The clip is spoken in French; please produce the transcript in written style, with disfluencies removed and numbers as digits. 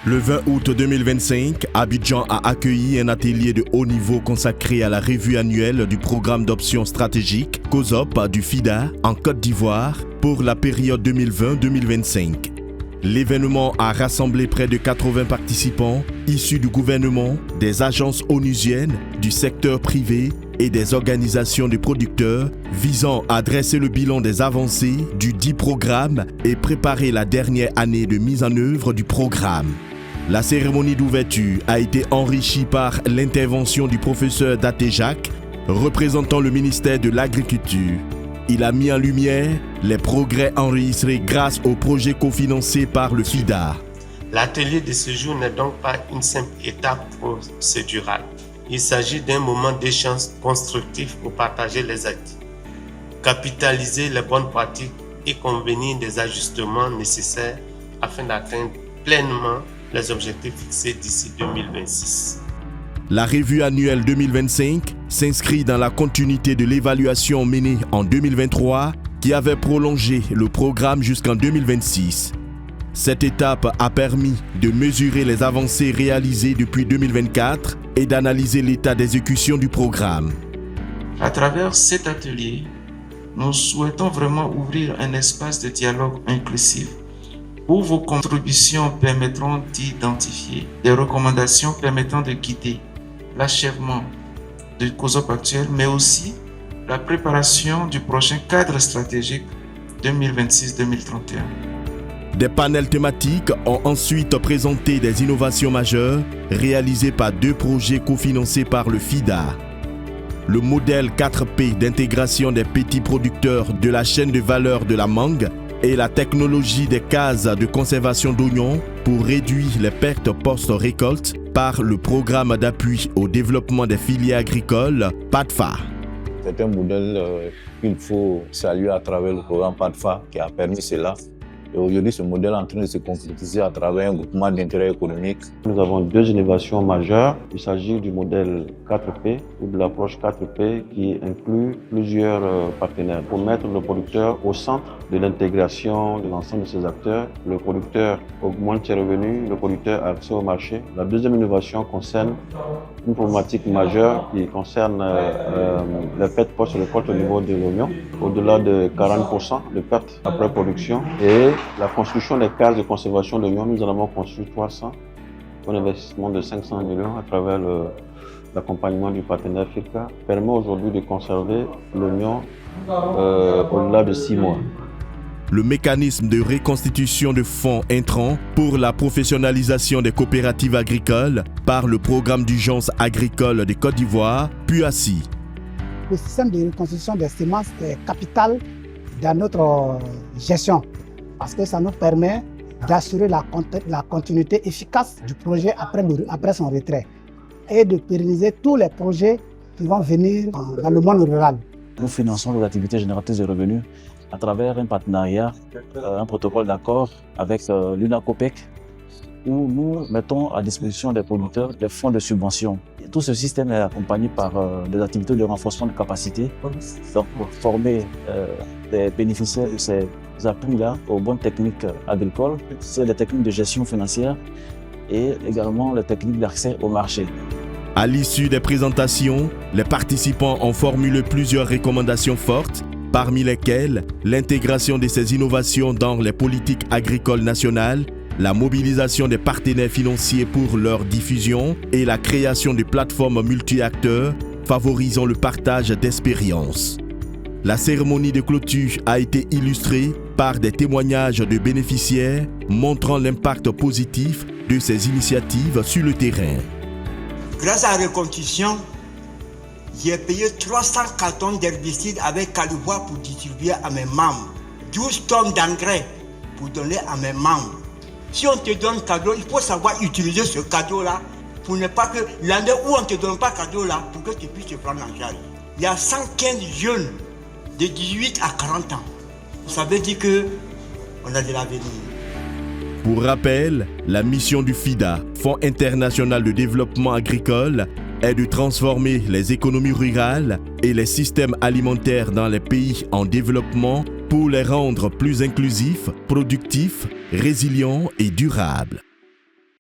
Le 20 août 2025, Abidjan a accueilli un atelier de haut niveau consacré à la revue annuelle du programme d'options stratégiques COSOP du FIDA en Côte d'Ivoire pour la période 2020-2025. L'événement a rassemblé près de 80 participants issus du gouvernement, des agences onusiennes, du secteur privé et des organisations de producteurs visant à dresser le bilan des avancées du dit programme et préparer la dernière année de mise en œuvre du programme. La cérémonie d'ouverture a été enrichie par l'intervention du professeur Daté Jacques, représentant le ministère de l'Agriculture. Il a mis en lumière les progrès enregistrés grâce au projet cofinancé par le FIDA. L'atelier de ce jour n'est donc pas une simple étape procédurale. Il s'agit d'un moment d'échange constructif pour partager les acquis, capitaliser les bonnes pratiques et convenir des ajustements nécessaires afin d'atteindre pleinement les objectifs fixés d'ici 2026. La revue annuelle 2025 s'inscrit dans la continuité de l'évaluation menée en 2023 qui avait prolongé le programme jusqu'en 2026. Cette étape a permis de mesurer les avancées réalisées depuis 2024 et d'analyser l'état d'exécution du programme. À travers cet atelier, nous souhaitons vraiment ouvrir un espace de dialogue inclusif où vos contributions permettront d'identifier des recommandations permettant de guider l'achèvement du COSOP actuel, mais aussi la préparation du prochain cadre stratégique 2026-2031. Des panels thématiques ont ensuite présenté des innovations majeures réalisées par 2 projets cofinancés par le FIDA. Le modèle 4P d'intégration des petits producteurs de la chaîne de valeur de la mangue et la technologie des cases de conservation d'oignons pour réduire les pertes post-récolte par le programme d'appui au développement des filières agricoles PADFA. C'est un modèle qu'il faut saluer à travers le programme PADFA qui a permis cela. Et aujourd'hui, ce modèle est en train de se concrétiser à travers un groupement d'intérêt économique. Nous avons 2 innovations majeures. Il s'agit du modèle 4P ou de l'approche 4P qui inclut plusieurs partenaires pour mettre le producteur au centre de l'intégration de l'ensemble de ces acteurs. Le producteur augmente ses revenus, le producteur a accès au marché. La deuxième innovation concerne une problématique majeure qui concerne les pertes post-récolte au niveau de l'oignon, au-delà de 40% de pertes après production. Et la construction des cases de conservation de l'oignon, nous en avons construit 300 pour un investissement de 500 millions à travers l'accompagnement du partenaire FICA, permet aujourd'hui de conserver l'oignon au-delà de 6 mois. Le mécanisme de reconstitution de fonds intrants pour la professionnalisation des coopératives agricoles par le programme d'urgence agricole de Côte d'Ivoire, PUACI. Le système de reconstitution des semences est capital dans notre gestion parce que ça nous permet d'assurer la continuité efficace du projet après son retrait et de pérenniser tous les projets qui vont venir dans le monde rural. Nous finançons les activités génératrices de revenus à travers un partenariat, un protocole d'accord avec l'UNACOPEC, où nous mettons à disposition des producteurs des fonds de subvention. Et tout ce système est accompagné par des activités de renforcement de capacité, donc pour former les bénéficiaires de ces appuis-là aux bonnes techniques agricoles, c'est les techniques de gestion financière et également les techniques d'accès au marché. À l'issue des présentations, les participants ont formulé plusieurs recommandations fortes, parmi lesquelles l'intégration de ces innovations dans les politiques agricoles nationales, la mobilisation des partenaires financiers pour leur diffusion et la création de plateformes multi-acteurs favorisant le partage d'expériences. La cérémonie de clôture a été illustrée par des témoignages de bénéficiaires montrant l'impact positif de ces initiatives sur le terrain. Grâce à la reconstitution, j'ai payé 300 cartons d'herbicides avec Calivoire pour distribuer à mes membres, 12 tonnes d'engrais pour donner à mes membres. Si on te donne cadeau, il faut savoir utiliser ce cadeau-là pour ne pas que l'année où on ne te donne pas cadeau là, pour que tu puisses te prendre en charge. Il y a 115 jeunes de 18 à 40 ans. Ça veut dire qu'on a de l'avenir. Pour rappel, la mission du FIDA, Fonds international de développement agricole, est de transformer les économies rurales et les systèmes alimentaires dans les pays en développement pour les rendre plus inclusifs, productifs, résilients et durables.